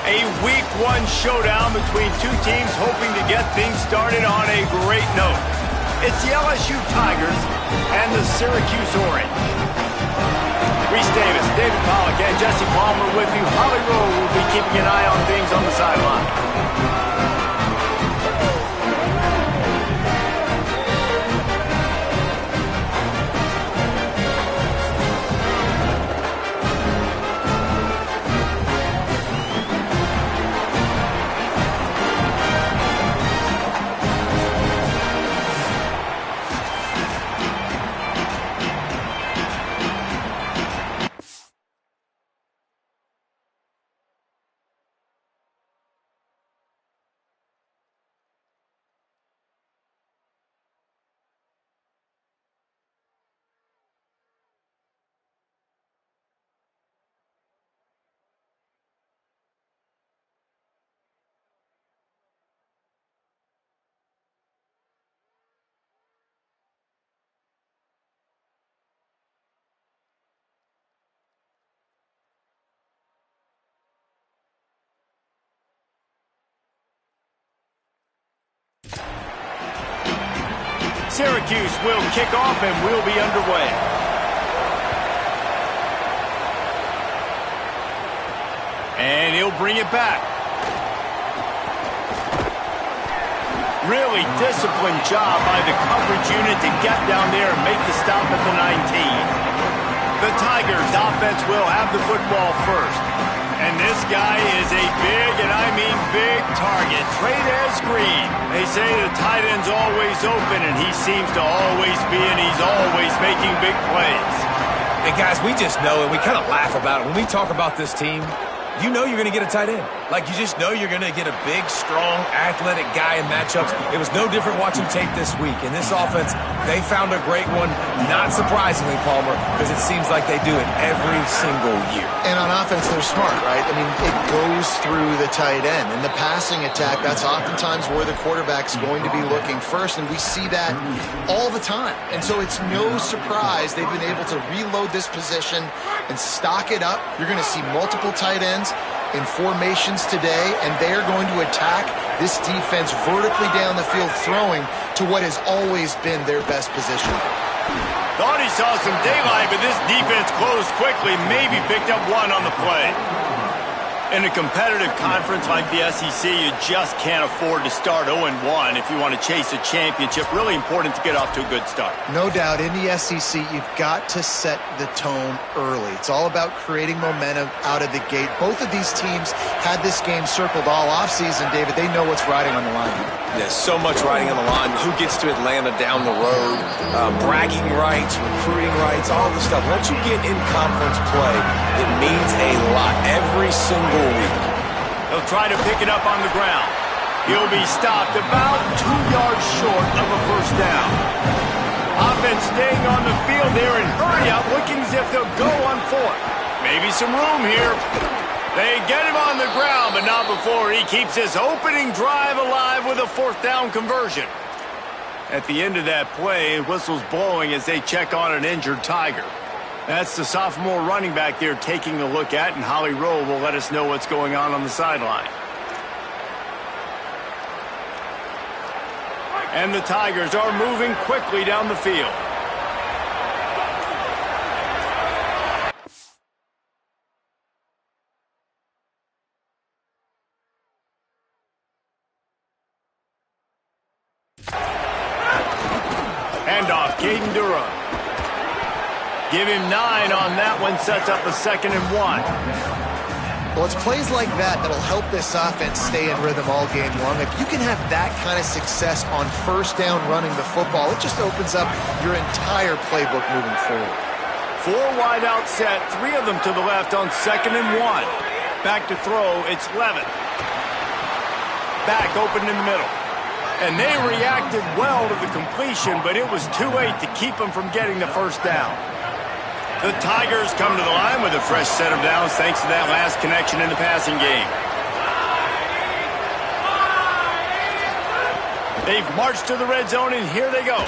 A Week 1 showdown between two teams hoping to get things started on a great note. It's the LSU Tigers and the Syracuse Orange. Reese Davis, David Pollack, and Jesse Palmer with you. Holly Rowe will be keeping an eye on things on the sideline. Syracuse will kick off and we'll be underway. And he'll bring it back. Really disciplined job by the coverage unit to get down there and make the stop at the 19. The Tigers offense will have the football first. And this guy is a big, and I mean big, target. Trey'Nez Green. They say the tight end's always open, and he seems to always be, and he's always making big plays. And guys, we just know, and we kind of laugh about it. When we talk about this team, you know you're going to get a tight end. Like, you just know you're going to get a big, strong, athletic guy in matchups. It was no different watching tape this week. In this offense, they found a great one, not surprisingly, Palmer, because it seems like they do it every single year. And on offense, they're smart, right? I mean, it goes through the tight end. In the passing attack, that's oftentimes where the quarterback's going to be looking first, and we see that all the time. And so it's no surprise they've been able to reload this position and stock it up. You're going to see multiple tight ends in formations today, and they are going to attack this defense vertically down the field, throwing to what has always been their best position. Thought he saw some daylight, but this defense closed quickly, maybe picked up one on the play. In a competitive conference like the SEC, you just can't afford to start 0-1 if you want to chase a championship. Really important to get off to a good start. No doubt, in the SEC, you've got to set the tone early. It's all about creating momentum out of the gate. Both of these teams had this game circled all offseason, David. They know what's riding on the line. There's so much riding on the line. Who gets to Atlanta down the road? Bragging rights, recruiting rights, all the stuff. Once you get in conference play, it means a lot every single week. He'll try to pick it up on the ground. He'll be stopped about 2 yards short of a first down. Offense staying on the field there and hurry up, looking as if they'll go on fourth. Maybe some room here. They get him on the ground, but not before he keeps his opening drive alive with a fourth down conversion. At the end of that play, whistle's blowing as they check on an injured Tiger. That's the sophomore running back there taking a look at, and Holly Rowe will let us know what's going on the sideline. And the Tigers are moving quickly down the field. Handoff, Caden Durham. Give him 9 on that one, sets up a 2nd and 1. Well, it's plays like that that'll help this offense stay in rhythm all game long. If you can have that kind of success on first down running the football, it just opens up your entire playbook moving forward. 4 wide out set, 3 of them to the left on 2nd and 1. Back to throw, it's Levin. Back open in the middle. And they reacted well to the completion, but it was too late to keep them from getting the first down. The Tigers come to the line with a fresh set of downs thanks to that last connection in the passing game. They've marched to the red zone, and here they go.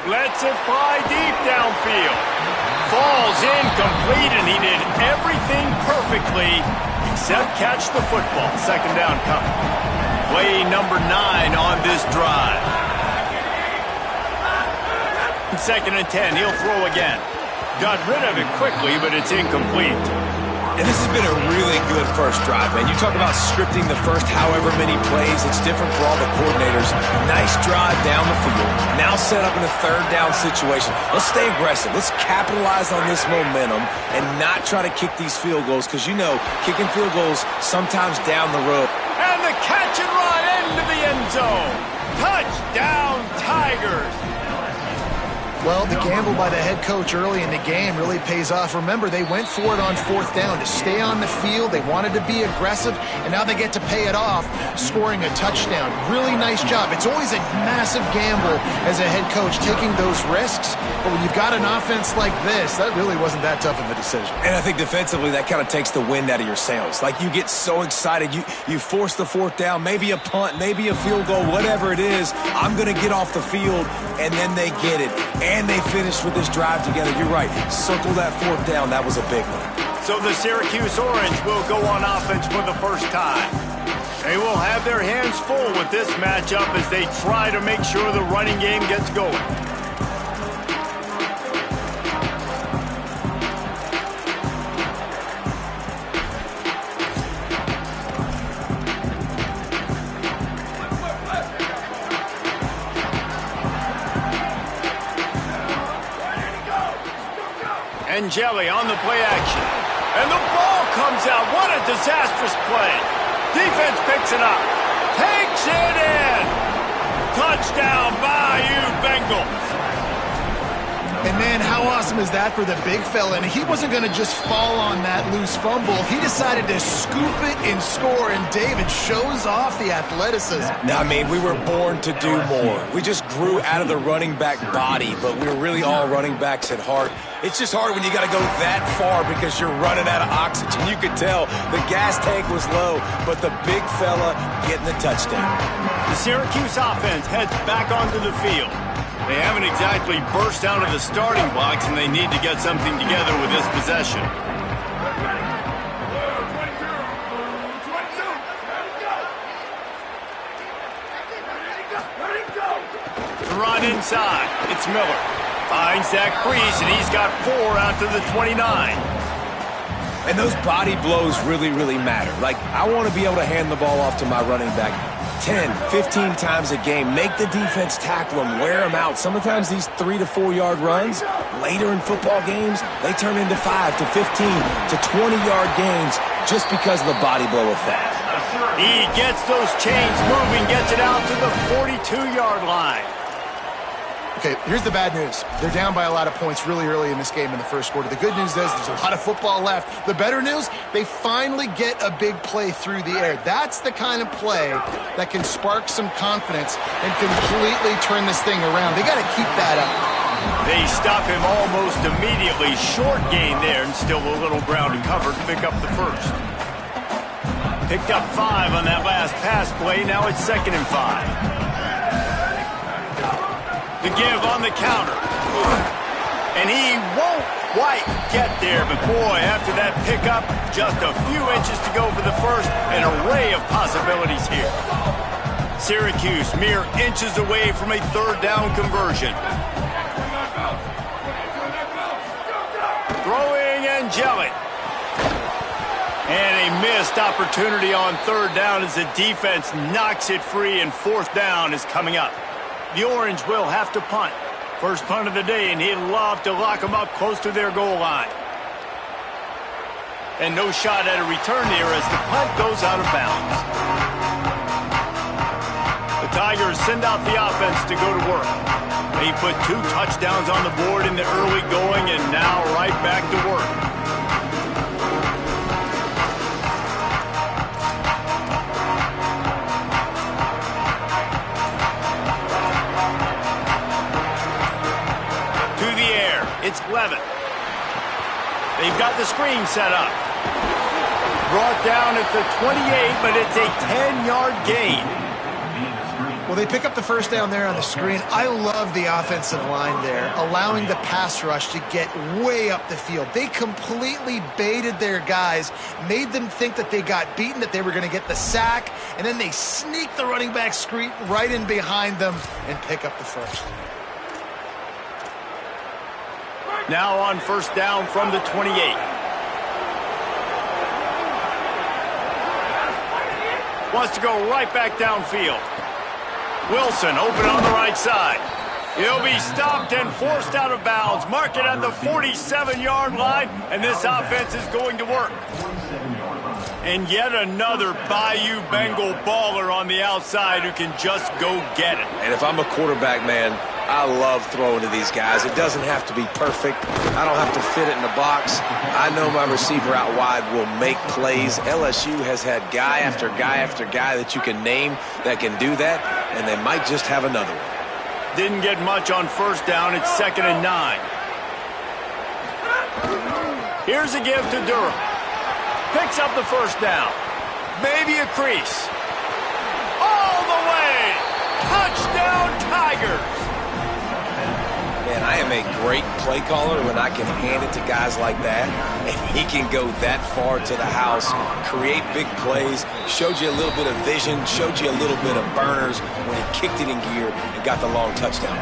Lets it fly deep downfield. Falls incomplete, and he did everything perfectly set, catch the football. Second down coming. Play number 9 on this drive. Second and 10, he'll throw again. Got rid of it quickly, but it's incomplete. And this has been a really good first drive, man. You talk about scripting the first however many plays. It's different for all the coordinators. Nice drive down the field. Now set up in a third down situation. Let's stay aggressive. Let's capitalize on this momentum and not try to kick these field goals because, you know, kicking field goals sometimes down the road. And the catch and run into the end zone. Touchdown, Tigers. Well, the gamble by the head coach early in the game really pays off. Remember, they went for it on fourth down to stay on the field. They wanted to be aggressive, and now they get to pay it off, scoring a touchdown. Really nice job. It's always a massive gamble as a head coach, taking those risks. But when you've got an offense like this, that really wasn't that tough of a decision. And I think defensively, that kind of takes the wind out of your sails. Like, you get so excited. You force the fourth down, maybe a punt, maybe a field goal, whatever it is. I'm going to get off the field, and then they get it. And they finished with this drive together. You're right. Circle that fourth down. That was a big one. So the Syracuse Orange will go on offense for the first time. They will have their hands full with this matchup as they try to make sure the running game gets going. Angeli on the play action. And the ball comes out. What a disastrous play. Defense picks it up. Takes it in. Touchdown, Bayou Bengals. And man, how awesome is that for the big fella? And he wasn't going to just fall on that loose fumble. He decided to scoop it and score, and David shows off the athleticism. Now, I mean, we were born to do more. We just grew out of the running back body, but we were really all running backs at heart. It's just hard when you got to go that far because you're running out of oxygen. You could tell the gas tank was low, but the big fella getting the touchdown. The Syracuse offense heads back onto the field. They haven't exactly burst out of the starting blocks, and they need to get something together with this possession. Run inside. It's Miller. Finds that crease, and he's got 4 out to the 29. And those body blows really, really matter. Like, I want to be able to hand the ball off to my running back 10, 15 times a game. Make the defense tackle them, wear them out. Sometimes these 3 to 4 yard runs, later in football games, they turn into 5 to 15 to 20 yard gains just because of the body blow effect. He gets those chains moving, gets it out to the 42-yard line. Okay, here's the bad news. They're down by a lot of points really early in this game in the first quarter. The good news is there's a lot of football left. The better news, they finally get a big play through the air. That's the kind of play that can spark some confidence and completely turn this thing around. They got to keep that up. They stop him almost immediately. Short gain there, and still a little ground to cover to pick up the first. Picked up 5 on that last pass play. Now it's 2nd and 5. The give on the counter. And he won't quite get there, but boy, after that pickup, just a few inches to go for the first. An array of possibilities here. Syracuse mere inches away from a 3rd down conversion. Throwing Angeli. And a missed opportunity on 3rd down as the defense knocks it free, and 4th down is coming up. The Orange will have to punt. First punt of the day, and he'd love to lock them up close to their goal line. And no shot at a return here as the punt goes out of bounds. The Tigers send out the offense to go to work. They put 2 touchdowns on the board in the early going, and now right back to work. It's Levin. They've got the screen set up. Brought down at the 28, but it's a 10-yard gain. Well, they pick up the first down there on the screen. I love the offensive line there, allowing the pass rush to get way up the field. They completely baited their guys, made them think that they got beaten, that they were going to get the sack, and then they sneak the running back screen right in behind them and pick up the first. Now on first down from the 28. Wants to go right back downfield. Wilson open on the right side. He'll be stopped and forced out of bounds. Mark it on the 47-yard line, and this offense is going to work. And yet another Bayou Bengal baller on the outside who can just go get it. And if I'm a quarterback, man, I love throwing to these guys. It doesn't have to be perfect. I don't have to fit it in the box. I know my receiver out wide will make plays. LSU has had guy after guy after guy that you can name that can do that, and they might just have another one. Didn't get much on first down. It's 2nd and 9. Here's a give to Durham. Picks up the first down. Maybe a crease. All the way. Touchdown, Tigers. Man, I am a great play caller when I can hand it to guys like that, and he can go that far to the house, create big plays, showed you a little bit of vision, showed you a little bit of burners when he kicked it in gear and got the long touchdown.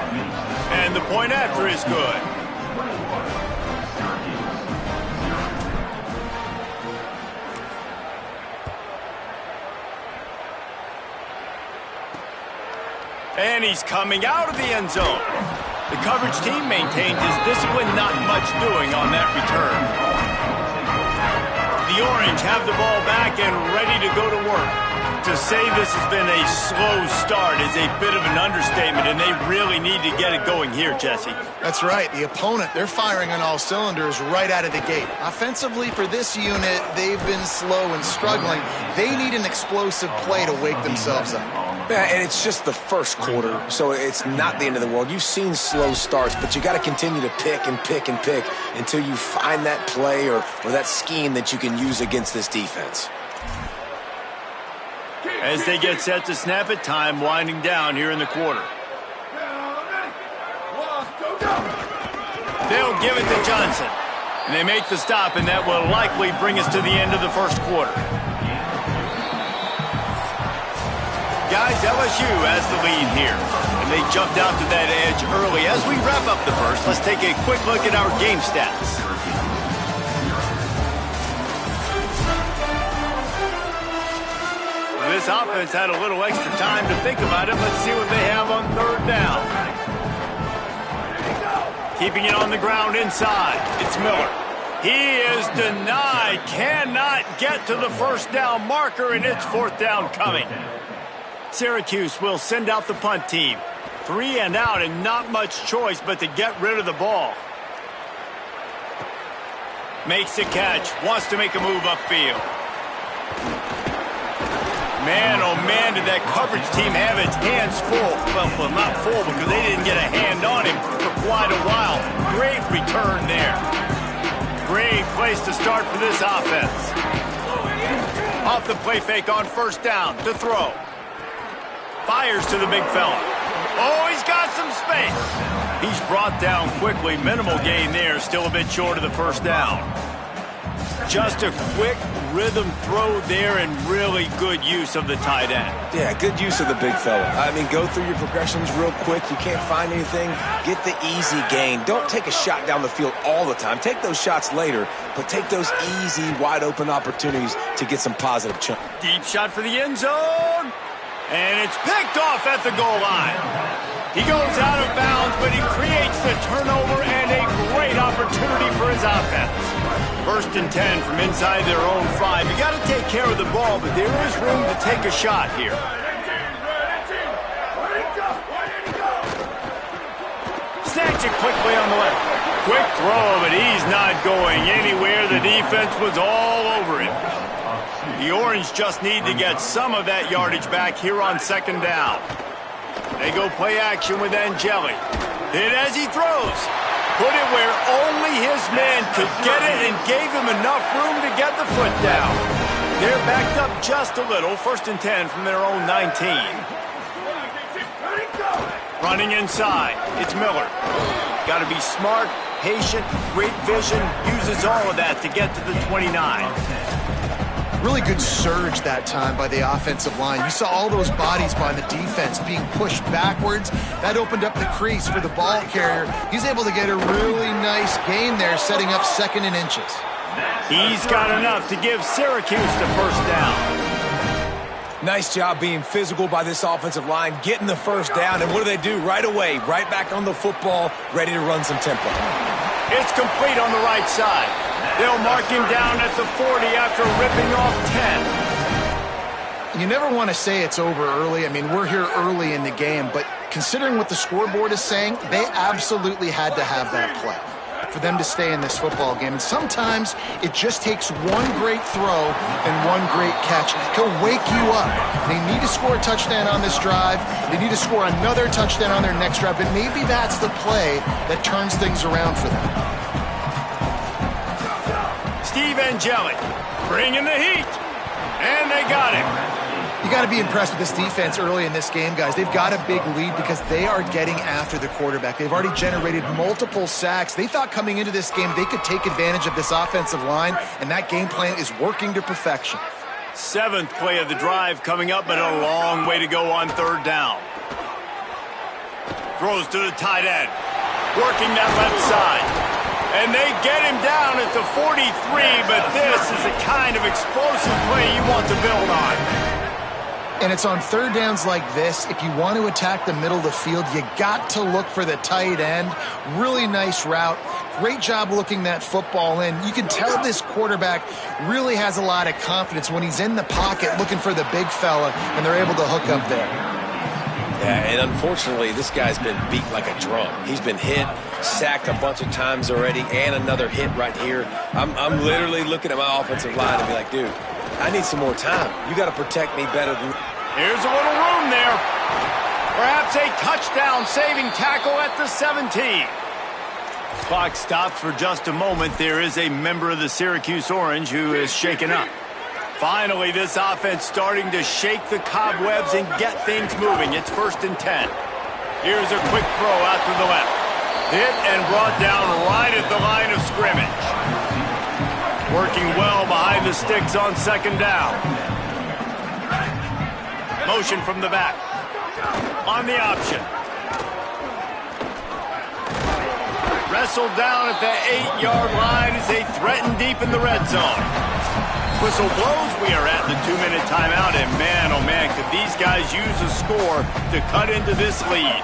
And the point after is good. And he's coming out of the end zone. The coverage team maintained his discipline, not much doing on that return. The Orange have the ball back and ready to go to work. To say this has been a slow start is a bit of an understatement, and they really need to get it going here, Jesse. That's right. The opponent, they're firing on all cylinders right out of the gate. Offensively, for this unit, they've been slow and struggling. They need an explosive play to wake themselves up. Yeah, and it's just the first quarter, so it's not the end of the world. You've seen slow starts, but you got to continue to pick and pick and pick until you find that play or that scheme that you can use against this defense. As they get set to snap it, time winding down here in the quarter. They'll give it to Johnson. And they make the stop, and that will likely bring us to the end of the first quarter. Guys, LSU has the lead here, and they jumped out to that edge early. As we wrap up the first, let's take a quick look at our game stats. This offense had a little extra time to think about it. Let's see what they have on third down. Keeping it on the ground inside. It's Miller. He is denied. Cannot get to the first down marker, and it's 4th down coming. Syracuse will send out the punt team. 3 and out, and not much choice but to get rid of the ball. Makes the catch. Wants to make a move upfield. Man, oh man, did that coverage team have its hands full. Well, not full because they didn't get a hand on him for quite a while. Great return there. Great place to start for this offense. Off the play fake on first down to throw. Fires to the big fella. Oh, he's got some space. He's brought down quickly. Minimal gain there. Still a bit short of the first down. Just a quick rhythm throw there and really good use of the tight end. Yeah, good use of the big fella. I mean, go through your progressions real quick. You can't find anything. Get the easy gain. Don't take a shot down the field all the time. Take those shots later, but take those easy, wide-open opportunities to get some positive chunk. Deep shot for the end zone. And it's picked off at the goal line. He goes out of bounds, but he creates the turnover and a great opportunity for his offense. 1st and 10 from inside their own 5. You got to take care of the ball, but there is room to take a shot here. Snatch it quickly on the left. Quick throw, but he's not going anywhere. The defense was all over him. The Orange just need to get some of that yardage back here on 2nd down. They go play action with Angeli. Hit as he throws. Put it where only his man could get it and gave him enough room to get the foot down. They're backed up just a little. 1st and 10 from their own 19. Running inside, it's Miller. Got to be smart, patient, great vision, uses all of that to get to the 29. Really good surge that time by the offensive line. You saw all those bodies by the defense being pushed backwards. That opened up the crease for the ball carrier. He's able to get a really nice gain there, setting up 2nd and inches. He's got enough to give Syracuse the first down. Nice job being physical by this offensive line, getting the first down, and what do? Right away, right back on the football, ready to run some tempo. It's complete on the right side. They'll mark him down at the 40 after ripping off 10. You never want to say it's over early. I mean, we're here early in the game, but considering what the scoreboard is saying, they absolutely had to have that play for them to stay in this football game. And sometimes it just takes one great throw and one great catch. He'll wake you up. They need to score a touchdown on this drive. They need to score another touchdown on their next drive, but maybe that's the play that turns things around for them. Steve Angeli bringing the heat, and they got him. You got to be impressed with this defense early in this game, guys. They've got a big lead because they are getting after the quarterback. They've already generated multiple sacks. They thought coming into this game they could take advantage of this offensive line, and that game plan is working to perfection. 7th play of the drive coming up, but a long way to go on 3rd down. Throws to the tight end, working that left side. And they get him down at the 43, but this is the kind of explosive play you want to build on. And it's on 3rd downs like this. If you want to attack the middle of the field, you got to look for the tight end. Really nice route. Great job looking that football in. You can tell this quarterback really has a lot of confidence when he's in the pocket looking for the big fella, and they're able to hook up there. Yeah, and unfortunately, this guy's been beat like a drum. He's been hit, sacked a bunch of times already, and another hit right here. I'm literally looking at my offensive line and be like, dude, I need some more time. You got to protect me better than... Here's a little room there. Perhaps a touchdown-saving tackle at the 17. Clock stops for just a moment. There is a member of the Syracuse Orange who is shaken up. Finally, this offense starting to shake the cobwebs and get things moving. It's 1st and 10. Here's a quick throw out to the left. Hit and brought down right at the line of scrimmage. Working well behind the sticks on 2nd down. Motion from the back. On the option. Wrestled down at the 8-yard line as they threaten deep in the red zone. Whistle blows, we are at the 2-minute timeout, and man, oh man, could these guys use a score to cut into this lead.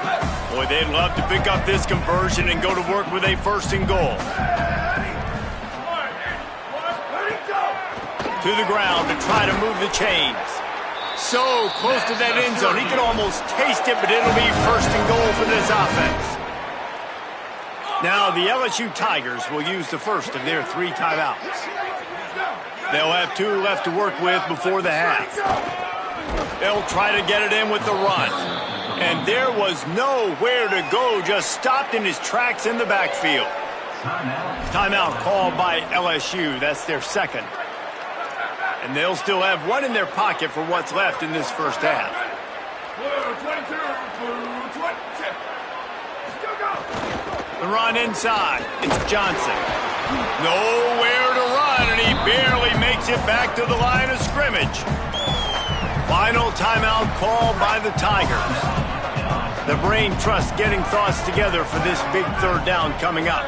Boy, they'd love to pick up this conversion and go to work with a 1st and goal. To the ground to try to move the chains. So close to that end zone, he could almost taste it, but it'll be 1st and goal for this offense. Now the LSU Tigers will use the first of their 3 timeouts. They'll have 2 left to work with before the half. They'll try to get it in with the run. And there was nowhere to go, just stopped in his tracks in the backfield. Timeout called by LSU. That's their 2nd. And they'll still have 1 in their pocket for what's left in this first half. The run inside. It's Johnson. Nowhere to run, and he barely makes it back to the line of scrimmage. Final timeout called by the Tigers. The brain trust getting thoughts together for this big 3rd down coming up.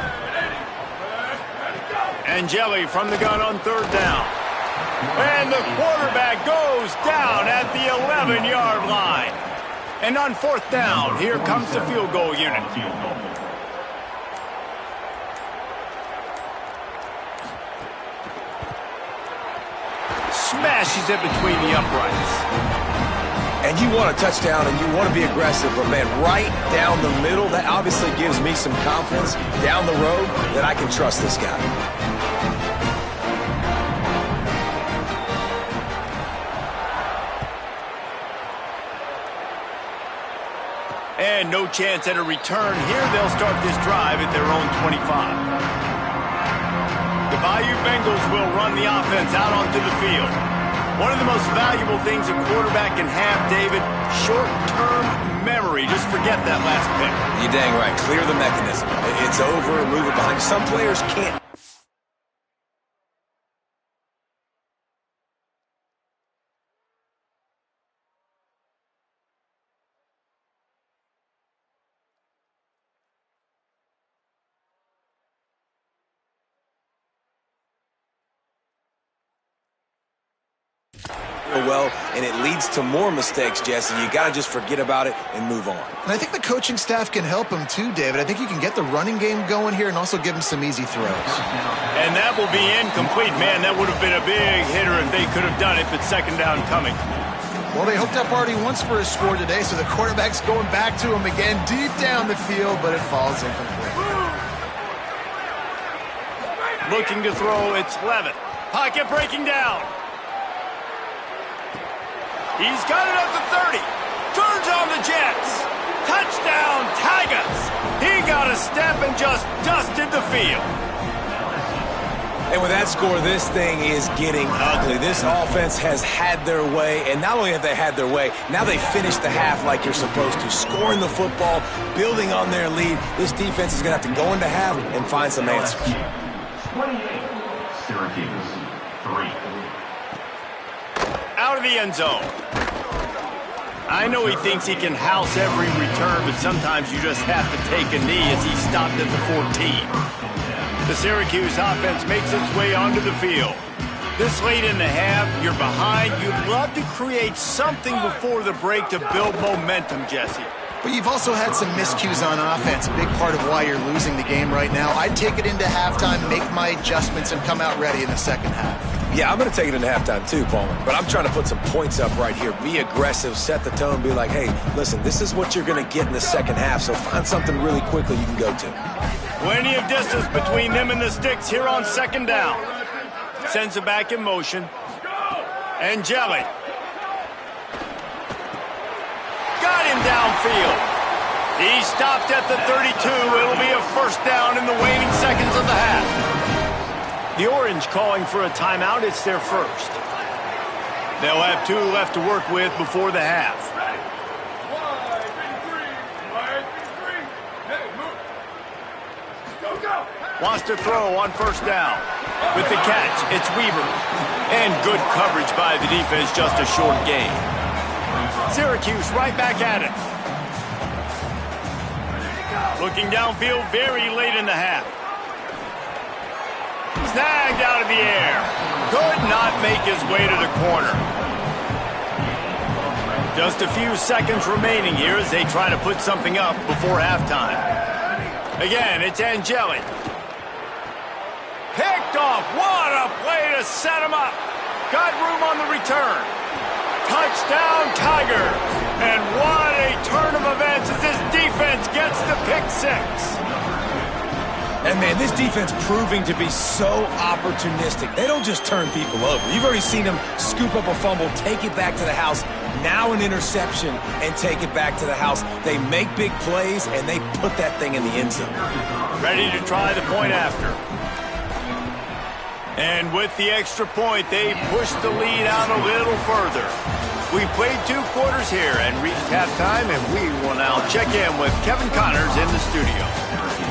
Angeli from the gun on 3rd down. And the quarterback goes down at the 11-yard line. And on 4th down, here comes the field goal unit. Smashes it between the uprights. And you want a touchdown and you want to be aggressive, but man, right down the middle, that obviously gives me some confidence down the road that I can trust this guy. And no chance at a return here. They'll start this drive at their own 25. The Bayou Bengals will run the offense out onto the field. One of the most valuable things a quarterback can have, David, short-term memory. Just forget that last pick. You're dang right. Clear the mechanism. It's over. Move it behind. Some players can't. Well, and it leads to more mistakes, Jesse. You got to just forget about it and move on. And I think the coaching staff can help him too, David. I think you can get the running game going here and also give him some easy throws. And that will be incomplete. Man, that would have been a big hitter if they could have done it, but second down coming. Well, they hooked up already once for a score today, so the quarterback's going back to him again deep down the field, but it falls incomplete. Looking to throw, it's Levitt. Pocket breaking down. He's got it at the 30. Turns on the Jets. Touchdown, Tigers. He got a step and just dusted the field. And with that score, this thing is getting ugly. This offense has had their way, and not only have they had their way, now they finish the half like you're supposed to, scoring the football, building on their lead. This defense is going to have to go into half and find some answers. 28, Syracuse, 3. Out of the end zone. I know he thinks he can house every return, but sometimes you just have to take a knee as he stopped at the 14. The Syracuse offense makes its way onto the field. This late in the half, you're behind. You'd love to create something before the break to build momentum, Jesse. But you've also had some miscues on offense, a big part of why you're losing the game right now. I'd take it into halftime, make my adjustments, and come out ready in the second half. Yeah, I'm going to take it into halftime too, Palmer. But I'm trying to put some points up right here. Be aggressive, set the tone, be like, hey, listen, this is what you're going to get in the second half, so find something really quickly you can go to. Plenty of distance between them and the sticks here on second down. Sends it back in motion. And Jelly. Got him downfield. He stopped at the 32. It'll be a first down in the waning seconds of the half. The Orange calling for a timeout. It's their first. They'll have 2 left to work with before the half. Wants to throw on first down. With the catch, it's Weaver. And good coverage by the defense, just a short gain. Syracuse right back at it. Looking downfield very late in the half. Snagged out of the air. Could not make his way to the corner. Just a few seconds remaining here as they try to put something up before halftime. Again, it's Angeli. Picked off. What a play to set him up. Got room on the return. Touchdown, Tigers. And what a turn of events as this defense gets the pick 6. And, man, this defense proving to be so opportunistic. They don't just turn people over. You've already seen them scoop up a fumble, take it back to the house, now an interception, and take it back to the house. They make big plays, and they put that thing in the end zone. Ready to try the point after. And with the extra point, they push the lead out a little further. We played 2 quarters here and reached halftime, and we will now check in with Kevin Connors in the studio.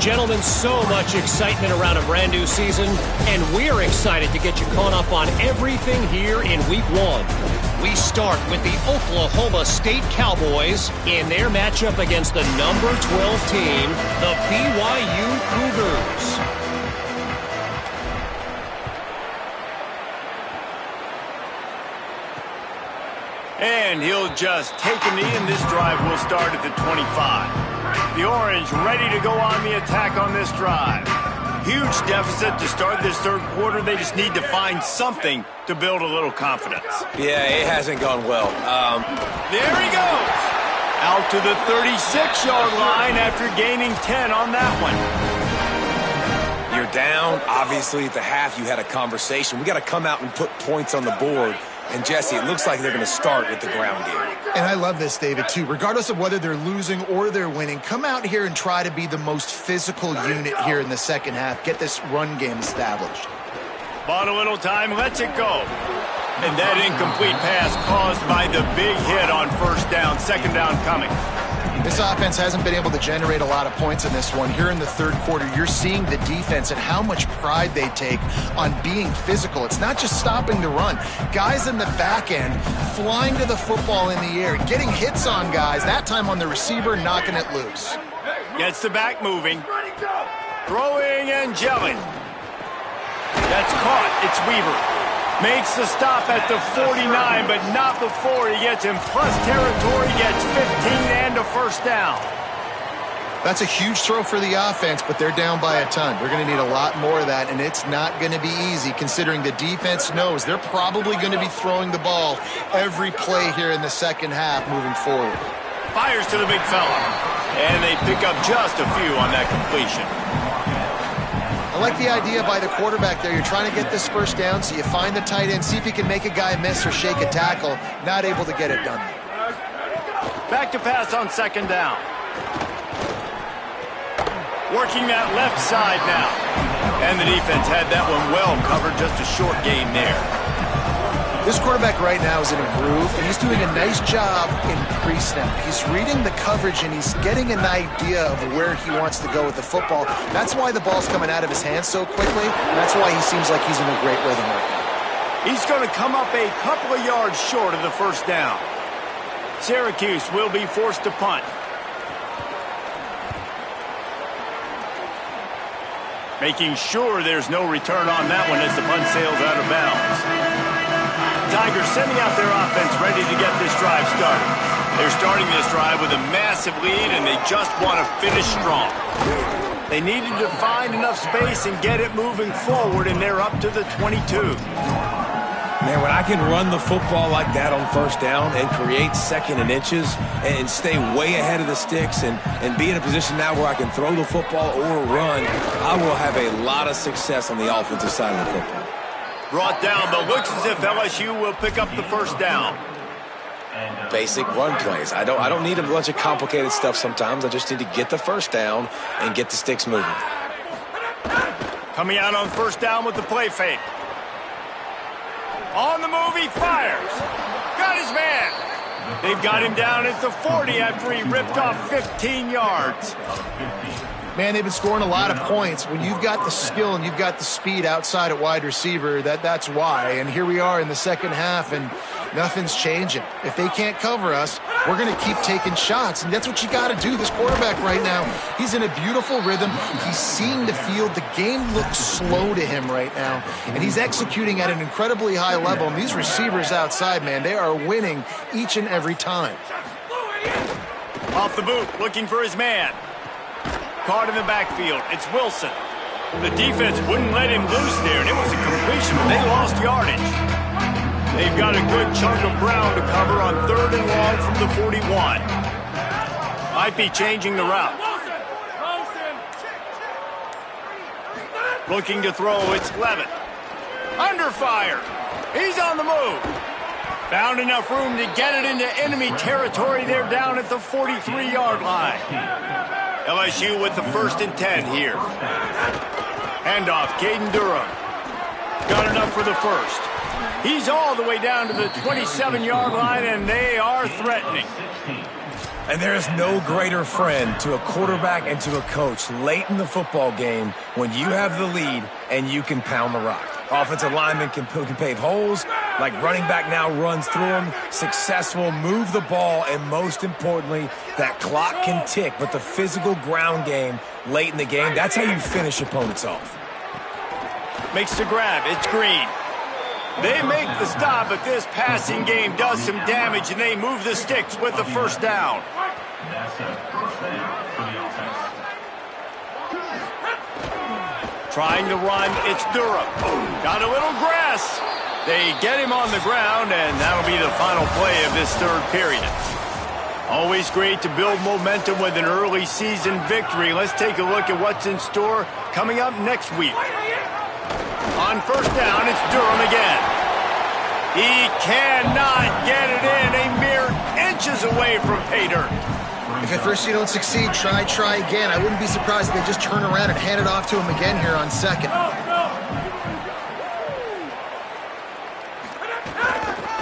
Gentlemen, so much excitement around a brand new season, and we're excited to get you caught up on everything here in Week 1. We start with the Oklahoma State Cowboys in their matchup against the number 12 team, the BYU Cougars. And he'll just take a knee, and this drive will start at the 25. The Orange ready to go on the attack on this drive. Huge deficit to start this third quarter. They just need to find something to build a little confidence. Yeah, it hasn't gone well. There he goes. Out to the 36-yard line after gaining 10 on that one. You're down. Obviously, at the half, you had a conversation. We got to come out and put points on the board. And, Jesse, it looks like they're going to start with the ground game. And I love this, David, too. Regardless of whether they're losing or they're winning, come out here and try to be the most physical unit here in the second half. Get this run game established. Bought a little time, lets it go. And that incomplete pass caused by the big hit on first down, second down coming. This offense hasn't been able to generate a lot of points in this one. Here in the third quarter, you're seeing the defense and how much pride they take on being physical. It's not just stopping the run. Guys in the back end flying to the football in the air, getting hits on guys, that time on the receiver, knocking it loose. Gets the back moving. Throwing and gelling. That's caught. It's Weaver. Makes the stop at the 49, but not before he gets in plus territory, gets 15 and a first down. That's a huge throw for the offense, but they're down by a ton. They're going to need a lot more of that, and it's not going to be easy considering the defense knows they're probably going to be throwing the ball every play here in the second half moving forward. Fires to the big fella, and they pick up just a few on that completion. I like the idea by the quarterback there. You're trying to get this first down, so you find the tight end, see if he can make a guy miss or shake a tackle. Not able to get it done. Back to pass on second down. Working that left side now. And the defense had that one well covered, just a short gain there. This quarterback right now is in a groove, and he's doing a nice job in pre-snap. He's reading the coverage, and he's getting an idea of where he wants to go with the football. That's why the ball's coming out of his hands so quickly. That's why he seems like he's in a great rhythm right now. He's going to come up a couple of yards short of the first down. Syracuse will be forced to punt. Making sure there's no return on that one as the punt sails out of bounds. Tigers sending out their offense ready to get this drive started. They're starting this drive with a massive lead, and they just want to finish strong. They needed to find enough space and get it moving forward, and they're up to the 22. Man, when I can run the football like that on first down and create second and inches and stay way ahead of the sticks and be in a position now where I can throw the football or run, I will have a lot of success on the offensive side of the football. Brought down, but looks as if LSU will pick up the first down. Basic run plays. I don't need a bunch of complicated stuff sometimes. I just need to get the first down and get the sticks moving. Coming out on first down with the play fake. On the move, he fires. Got his man. They've got him down at the 40 after he ripped off 15 yards. Man, they've been scoring a lot of points. When you've got the skill and you've got the speed outside at wide receiver, that's why. And here we are in the second half, and nothing's changing. If they can't cover us, we're going to keep taking shots, and that's what you got to do. This quarterback right now, he's in a beautiful rhythm. He's seeing the field. The game looks slow to him right now, and he's executing at an incredibly high level. And these receivers outside, man, they are winning each and every time. Off the boot, looking for his man. Caught in the backfield. It's Wilson. The defense wouldn't let him loose there, and it was a completion, but they lost yardage. They've got a good chunk of ground to cover on third and long from the 41. Might be changing the route. Looking to throw, it's Levitt. Under fire. He's on the move. Found enough room to get it into enemy territory. They're down at the 43-yard line. LSU with the 1st and 10 here. Handoff, Caden Durham. Got enough for the first. He's all the way down to the 27-yard line, and they are threatening. And there is no greater friend to a quarterback and to a coach late in the football game when you have the lead and you can pound the rock. Offensive linemen can pave holes, like running back now runs through them, successful, move the ball, and most importantly, that clock can tick. But the physical ground game late in the game, that's how you finish opponents off. Makes the grab. It's Green. They make the stop, but this passing game does some damage, and they move the sticks with the first down. Trying to run, it's Durham. Got a little grass. They get him on the ground, and that'll be the final play of this third period. Always great to build momentum with an early season victory. Let's take a look at what's in store coming up next week. On first down, it's Durham again. He cannot get it in, a mere inches away from pay dirt. If at first you don't succeed, try again. I wouldn't be surprised if they just turn around and hand it off to him again here on second.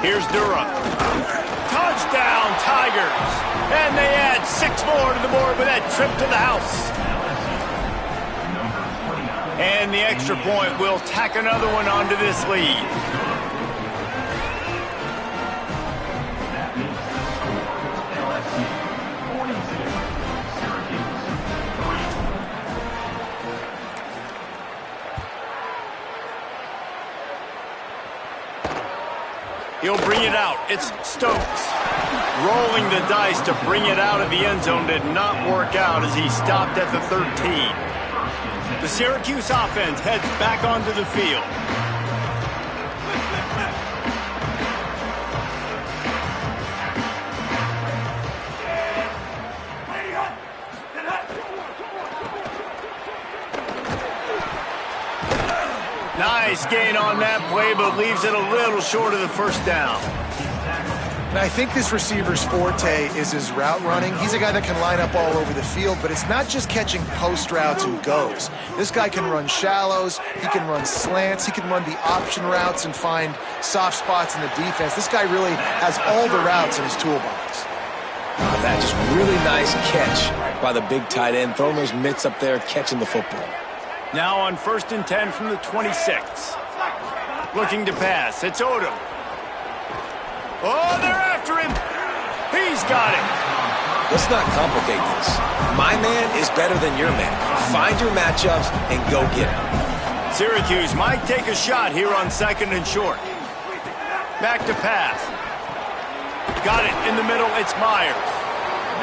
Here's Durham. Touchdown, Tigers. And they add 6 more to the board with that trip to the house. And the extra point will tack another one onto this lead. He'll bring it out. It's Stokes. Rolling the dice to bring it out of the end zone did not work out as he stopped at the 13. The Syracuse offense heads back onto the field. Nice gain on that play, but leaves it a little short of the first down. Now, I think this receiver's forte is his route running. He's a guy that can line up all over the field, but it's not just catching post routes and goes. This guy can run shallows, he can run slants, he can run the option routes and find soft spots in the defense. This guy really has all the routes in his toolbox. That just really nice catch by the big tight end, throwing those mitts up there, catching the football. Now on 1st and 10 from the 26. Looking to pass. It's Odom. Oh, they're after him. He's got it. Let's not complicate this. My man is better than your man. Find your matchups and go get him. Syracuse might take a shot here on 2nd and short. Back to pass. Got it in the middle. It's Myers.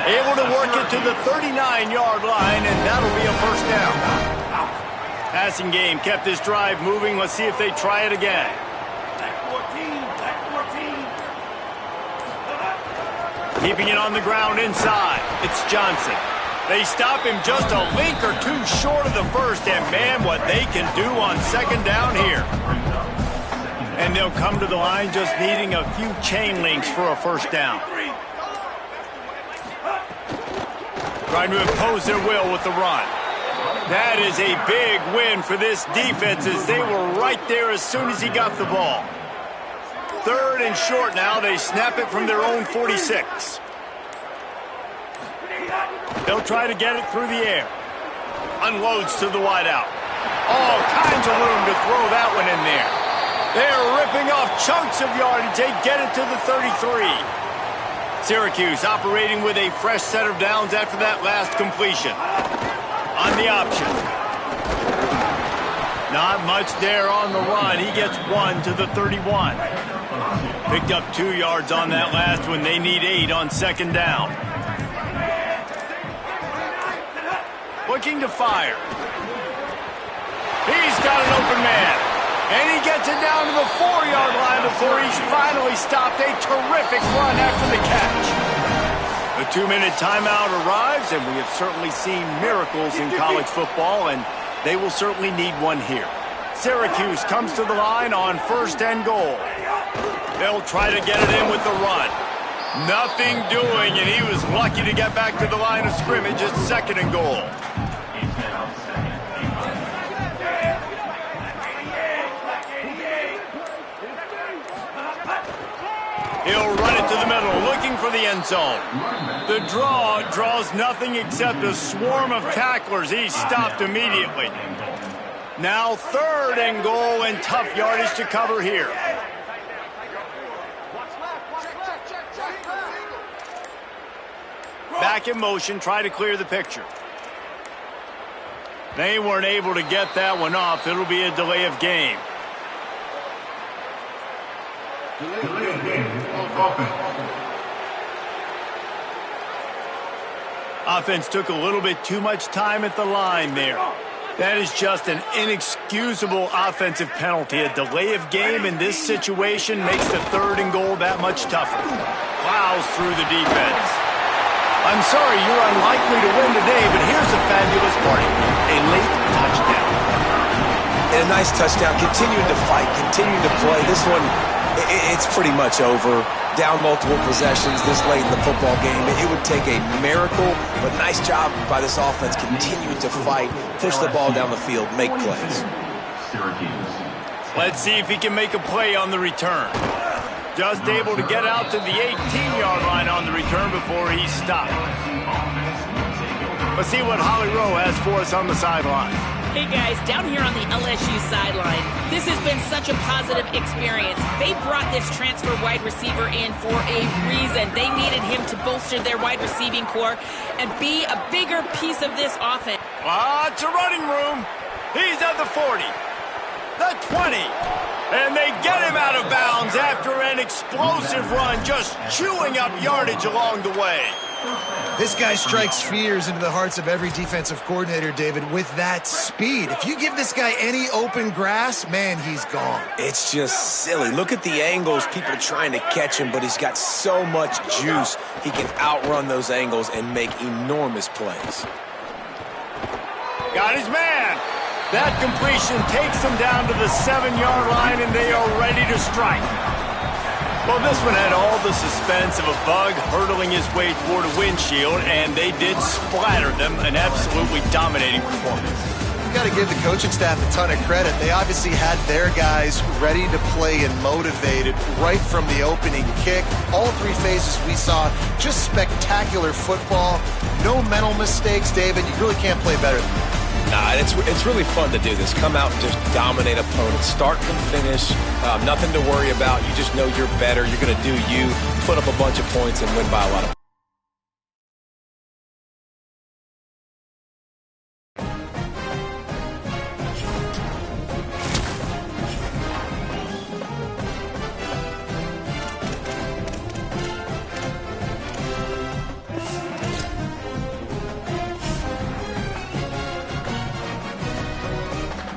Able to work it to the 39-yard line, and that'll be a first down. Passing game kept this drive moving. Let's see if they try it again. Keeping it on the ground inside. It's Johnson. They stop him just a link or two short of the first, and man, what they can do on 2nd down here. And they'll come to the line just needing a few chain links for a first down. Trying to impose their will with the run. That is a big win for this defense as they were right there as soon as he got the ball. 3rd and short now. They snap it from their own 46. They'll try to get it through the air. Unloads to the wideout. All kinds of room to throw that one in there. They're ripping off chunks of yardage. They get it to the 33. Syracuse operating with a fresh set of downs after that last completion. On the option. Not much there on the run. He gets 1 to the 31. Picked up 2 yards on that last one. They need 8 on 2nd down. Looking to fire. He's got an open man. And he gets it down to the 4-yard line before he's finally stopped. A terrific run after the catch. The 2-minute timeout arrives, and we have certainly seen miracles in college football, and they will certainly need one here. Syracuse comes to the line on 1st and goal. They'll try to get it in with the run. Nothing doing, and he was lucky to get back to the line of scrimmage at 2nd and goal. He'll run it to the middle, looking for the end zone. The draw draws nothing except a swarm of tacklers. He's stopped immediately. Now 3rd and goal and tough yardage to cover here. Back in motion, try to clear the picture. They weren't able to get that one off. It'll be a delay of game. Offense took a little bit too much time at the line there. That is just an inexcusable offensive penalty. A delay of game in this situation makes the 3rd and goal that much tougher. Plows through the defense. I'm sorry you're unlikely to win today, but here's a fabulous party. A late touchdown. And a nice touchdown. Continuing to fight, continuing to play. This one, it's pretty much over. Down multiple possessions this late in the football game. It would take a miracle, but nice job by this offense continuing to fight, push the ball down the field, make plays. Let's see if he can make a play on the return. Just able to get out to the 18-yard line on the return before he stopped. Let's see what Holly Rowe has for us on the sideline. Hey guys, down here on the LSU sideline, this has been such a positive experience. They brought this transfer wide receiver in for a reason. They needed him to bolster their wide receiving core and be a bigger piece of this offense. Lots of running room. He's at the 40, the 20, and they get him out of bounds after an explosive run, just chewing up yardage along the way. This guy strikes fears into the hearts of every defensive coordinator, David, with that speed. If you give this guy any open grass, man, he's gone. It's just silly. Look at the angles, people trying to catch him, but he's got so much juice. He can outrun those angles and make enormous plays. Got his man. That completion takes them down to the 7-yard line, and they are ready to strike. Well, this one had all the suspense of a bug hurtling his way toward a windshield, and they did splatter them. An absolutely dominating performance. You got to give the coaching staff a ton of credit. They obviously had their guys ready to play and motivated right from the opening kick. All three phases we saw, just spectacular football. No mental mistakes, David. You really can't play better than that. Nah, it's really fun to do this. Come out and just dominate opponents, start from finish, nothing to worry about. You just know you're better. You're going to do you, put up a bunch of points, and win by a lot of